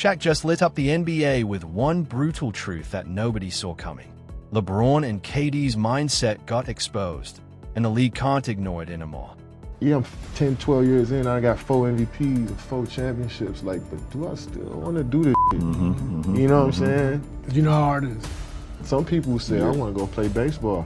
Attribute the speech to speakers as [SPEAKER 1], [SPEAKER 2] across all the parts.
[SPEAKER 1] Shaq just lit up the NBA with one brutal truth that nobody saw coming. LeBron and KD's mindset got exposed, and the league can't ignore it anymore.
[SPEAKER 2] Yeah, I'm 10, 12 years in, I got 4 MVPs and 4 championships, but do I still want to do this shit? You know what I'm saying?
[SPEAKER 3] You know how hard it is.
[SPEAKER 2] Some people say, I want to go play baseball.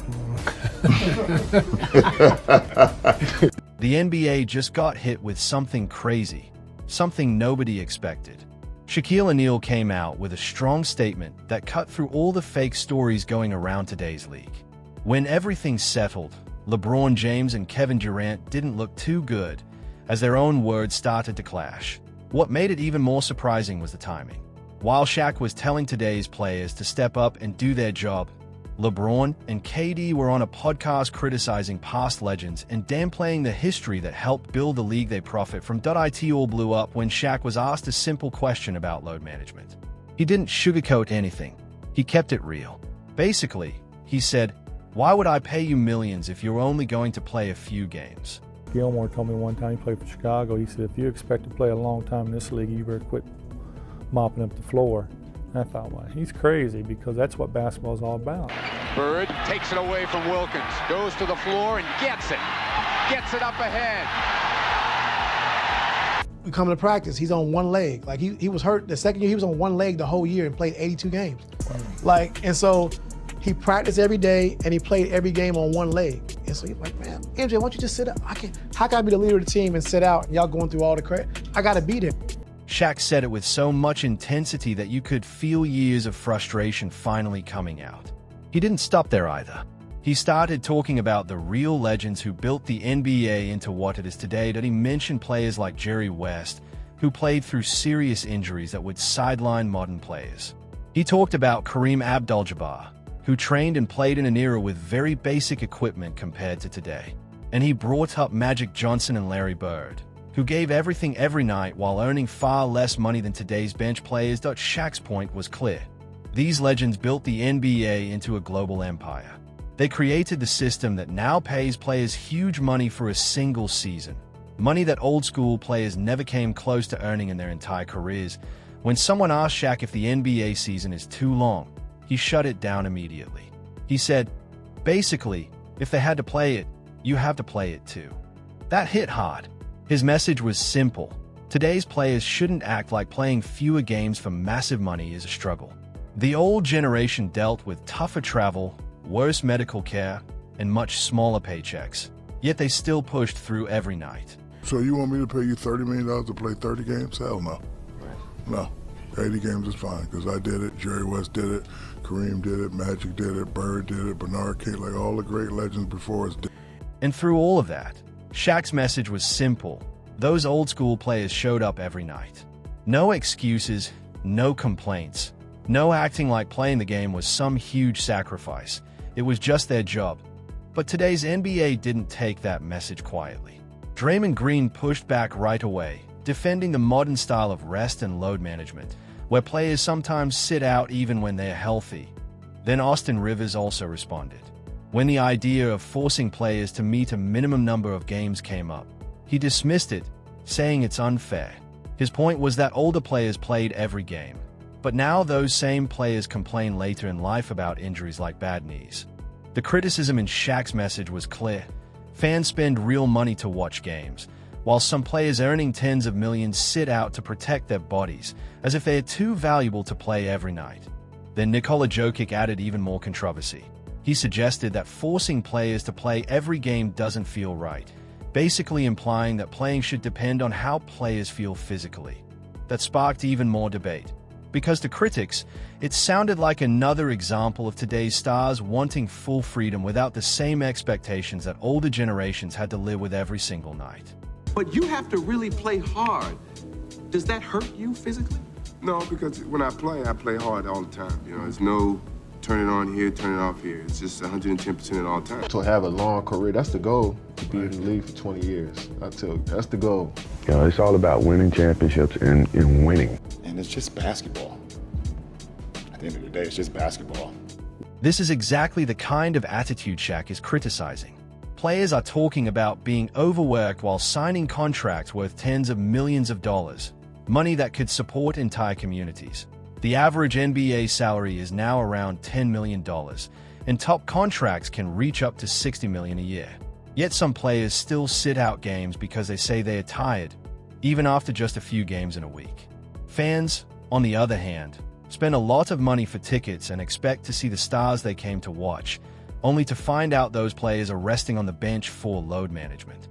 [SPEAKER 1] The NBA just got hit with something crazy, something nobody expected. Shaquille O'Neal came out with a strong statement that cut through all the fake stories going around today's league. When everything settled, LeBron James and Kevin Durant didn't look too good, as their own words started to clash. What made it even more surprising was the timing. While Shaq was telling today's players to step up and do their job, LeBron and KD were on a podcast criticizing past legends and downplaying the history that helped build the league they profit from. It all blew up when Shaq was asked a simple question about load management. He didn't sugarcoat anything. He kept it real. Basically, he said, "Why would I pay you millions if you're only going to play a few games?"
[SPEAKER 4] Gilmore told me one time, he played for Chicago, he said, if you expect to play a long time in this league, you better quit mopping up the floor. And I thought, well, he's crazy because that's what basketball is all about.
[SPEAKER 5] Bird takes it away from Wilkins, goes to the floor and gets it up ahead.
[SPEAKER 3] We come to practice, he's on one leg. Like he was hurt the second year, he was on one leg the whole year and played 82 games. And so he practiced every day and he played every game on one leg. And so he's like, man, MJ, why don't you just sit up? How can I be the leader of the team and sit out and y'all going through all the crap? I gotta beat him.
[SPEAKER 1] Shaq said it with so much intensity that you could feel years of frustration finally coming out. He didn't stop there either. He started talking about the real legends who built the NBA into what it is today. He mentioned players like Jerry West, who played through serious injuries that would sideline modern players. He talked about Kareem Abdul-Jabbar, who trained and played in an era with very basic equipment compared to today. And he brought up Magic Johnson and Larry Bird, who gave everything every night while earning far less money than today's bench players. Shaq's point was clear. These legends built the NBA into a global empire. They created the system that now pays players huge money for a single season, money that old-school players never came close to earning in their entire careers. When someone asked Shaq if the NBA season is too long, he shut it down immediately. He said, basically, if they had to play it, you have to play it too. That hit hard. His message was simple. Today's players shouldn't act like playing fewer games for massive money is a struggle. The old generation dealt with tougher travel, worse medical care, and much smaller paychecks. Yet they still pushed through every night.
[SPEAKER 6] So you want me to pay you $30 million to play 30 games? Hell no. No. 80 games is fine, because I did it, Jerry West did it, Kareem did it, Magic did it, Bird did it, Bernard King, like all the great legends before us did.
[SPEAKER 1] And through all of that, Shaq's message was simple. Those old-school players showed up every night. No excuses, no complaints, no acting like playing the game was some huge sacrifice. It was just their job. But today's NBA didn't take that message quietly. Draymond Green pushed back right away, defending the modern style of rest and load management, where players sometimes sit out even when they're healthy. Then Austin Rivers also responded. When the idea of forcing players to meet a minimum number of games came up, he dismissed it, saying it's unfair. His point was that older players played every game, but now those same players complain later in life about injuries like bad knees. The criticism in Shaq's message was clear. Fans spend real money to watch games, while some players earning tens of millions sit out to protect their bodies, as if they're too valuable to play every night. Then Nikola Jokic added even more controversy. He suggested that forcing players to play every game doesn't feel right, basically implying that playing should depend on how players feel physically. That sparked even more debate, because to critics, it sounded like another example of today's stars wanting full freedom without the same expectations that older generations had to live with every single night.
[SPEAKER 7] But you have to really play hard. Does that hurt you physically?
[SPEAKER 8] No, because when I play hard all the time. You know, there's no turn it on here, turn it off here. It's just 110% at all times.
[SPEAKER 2] To have a long career, that's the goal, to be in the league for 20 years. That's the goal.
[SPEAKER 9] You know, it's all about winning championships and winning.
[SPEAKER 10] And it's just basketball. At the end of the day, it's just basketball.
[SPEAKER 1] This is exactly the kind of attitude Shaq is criticizing. Players are talking about being overworked while signing contracts worth tens of millions of dollars. money that could support entire communities. The average NBA salary is now around $10 million, and top contracts can reach up to $60 million a year. Yet some players still sit out games because they say they are tired, even after just a few games in a week. Fans, on the other hand, spend a lot of money for tickets and expect to see the stars they came to watch, only to find out those players are resting on the bench for load management.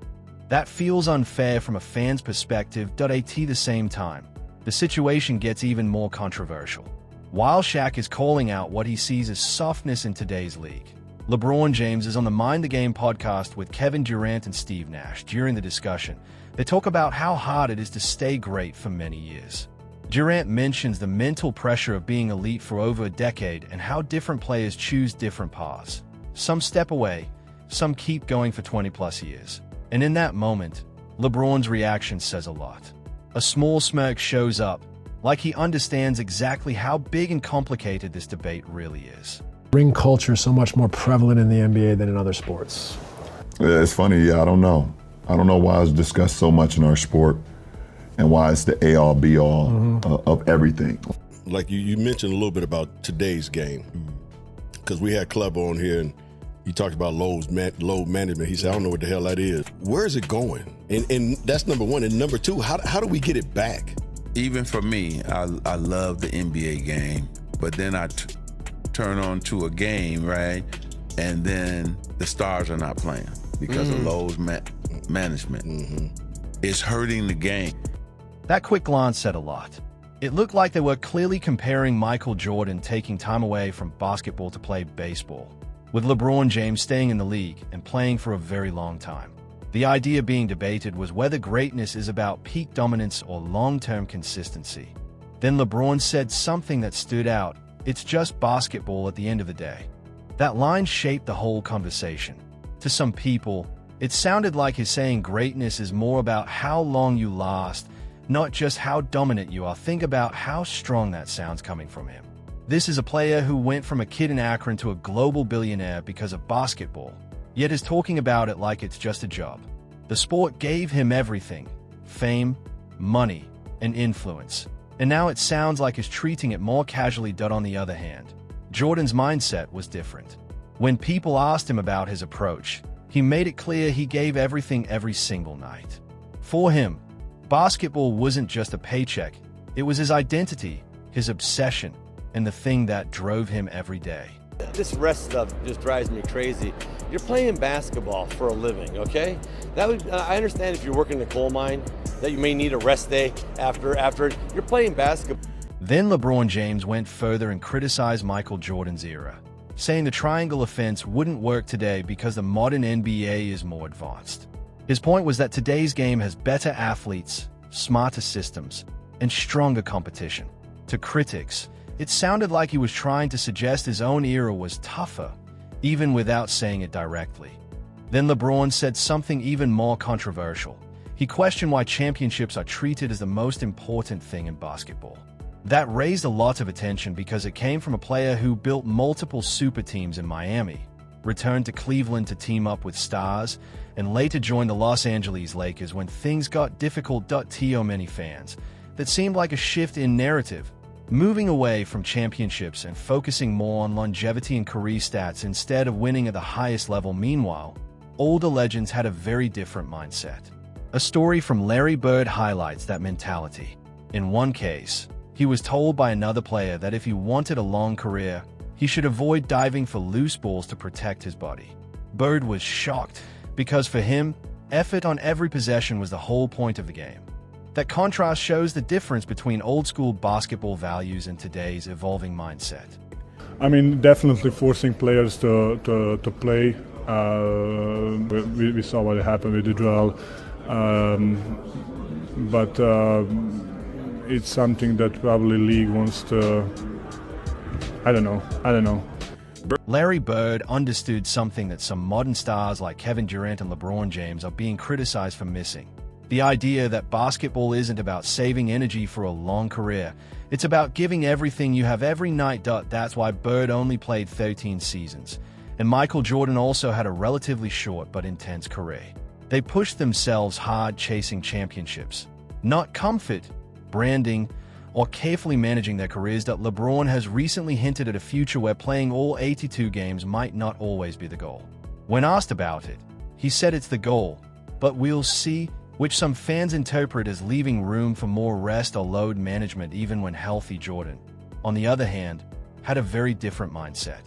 [SPEAKER 1] That feels unfair from a fan's perspective, at the same time, the situation gets even more controversial. While Shaq is calling out what he sees as softness in today's league, LeBron James is on the Mind the Game podcast with Kevin Durant and Steve Nash. During the discussion, they talk about how hard it is to stay great for many years. Durant mentions the mental pressure of being elite for over a decade and how different players choose different paths. Some step away, some keep going for 20-plus years. And in that moment, LeBron's reaction says a lot. A small smirk shows up, like he understands exactly how big and complicated this debate really is.
[SPEAKER 11] Ring culture is so much more prevalent in the NBA than in other sports.
[SPEAKER 12] Yeah, it's funny. Yeah, I don't know. I don't know why it's discussed so much in our sport and why it's the A-all, B-all of everything.
[SPEAKER 13] Like you mentioned a little bit about today's game, because we had Club on here and he talked about load management. He said, I don't know what the hell that is. Where is it going? And that's number one. And number two, how do we get it back?
[SPEAKER 14] Even for me, I love the NBA game, but then I turn on to a game, right? And then the stars are not playing because of load management. It's hurting the game.
[SPEAKER 1] That quick glance said a lot. It looked like they were clearly comparing Michael Jordan taking time away from basketball to play baseball, with LeBron James staying in the league and playing for a very long time. The idea being debated was whether greatness is about peak dominance or long-term consistency. Then LeBron said something that stood out: it's just basketball at the end of the day. That line shaped the whole conversation. To some people, it sounded like he's saying greatness is more about how long you last, not just how dominant you are. Think about how strong that sounds coming from him. This is a player who went from a kid in Akron to a global billionaire because of basketball, yet is talking about it like it's just a job. The sport gave him everything: fame, money, and influence. And now it sounds like he's treating it more casually. On the other hand, Jordan's mindset was different. When people asked him about his approach, he made it clear he gave everything every single night. For him, basketball wasn't just a paycheck, it was his identity, his obsession, and the thing that drove him every day.
[SPEAKER 15] This rest stuff just drives me crazy. You're playing basketball for a living, okay? I understand if you're working in a coal mine that you may need a rest day after you're playing basketball.
[SPEAKER 1] Then LeBron James went further and criticized Michael Jordan's era, saying the triangle offense wouldn't work today because the modern NBA is more advanced. His point was that today's game has better athletes, smarter systems, and stronger competition. To critics, it sounded like he was trying to suggest his own era was tougher, even without saying it directly. Then LeBron said something even more controversial. He questioned why championships are treated as the most important thing in basketball. That raised a lot of attention because it came from a player who built multiple super teams in Miami, returned to Cleveland to team up with stars, and later joined the Los Angeles Lakers when things got difficult. To many fans, that seemed like a shift in narrative, moving away from championships and focusing more on longevity and career stats instead of winning at the highest level. Meanwhile, older legends had a very different mindset. A story from Larry Bird highlights that mentality. In one case, he was told by another player that if he wanted a long career, he should avoid diving for loose balls to protect his body. Bird was shocked because for him, effort on every possession was the whole point of the game. That contrast shows the difference between old-school basketball values and today's evolving mindset.
[SPEAKER 4] I mean, definitely forcing players to play. We saw what happened with the drill. But it's something that probably league wants to, I don't know.
[SPEAKER 1] Larry Bird understood something that some modern stars like Kevin Durant and LeBron James are being criticized for missing. The idea that basketball isn't about saving energy for a long career, it's about giving everything you have every night. That's why Bird only played 13 seasons, and Michael Jordan also had a relatively short but intense career. They pushed themselves hard chasing championships, not comfort, branding, or carefully managing their careers that LeBron has recently hinted at a future where playing all 82 games might not always be the goal. When asked about it, he said it's the goal, but we'll see, which some fans interpret as leaving room for more rest or load management even when healthy. Jordan, on the other hand, had a very different mindset.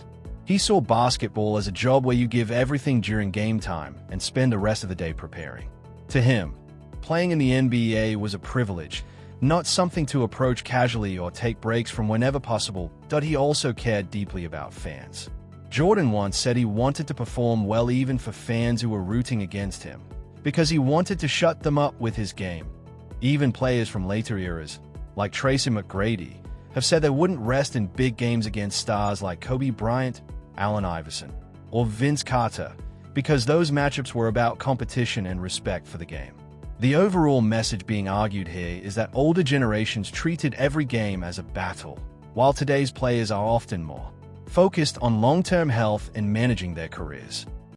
[SPEAKER 1] He saw basketball as a job where you give everything during game time and spend the rest of the day preparing. To him, playing in the NBA was a privilege, not something to approach casually or take breaks from whenever possible, but he also cared deeply about fans. Jordan once said he wanted to perform well even for fans who were rooting against him, because he wanted to shut them up with his game. Even players from later eras, like Tracy McGrady, have said they wouldn't rest in big games against stars like Kobe Bryant, Allen Iverson, or Vince Carter, because those matchups were about competition and respect for the game. The overall message being argued here is that older generations treated every game as a battle, while today's players are often more focused on long-term health and managing their careers.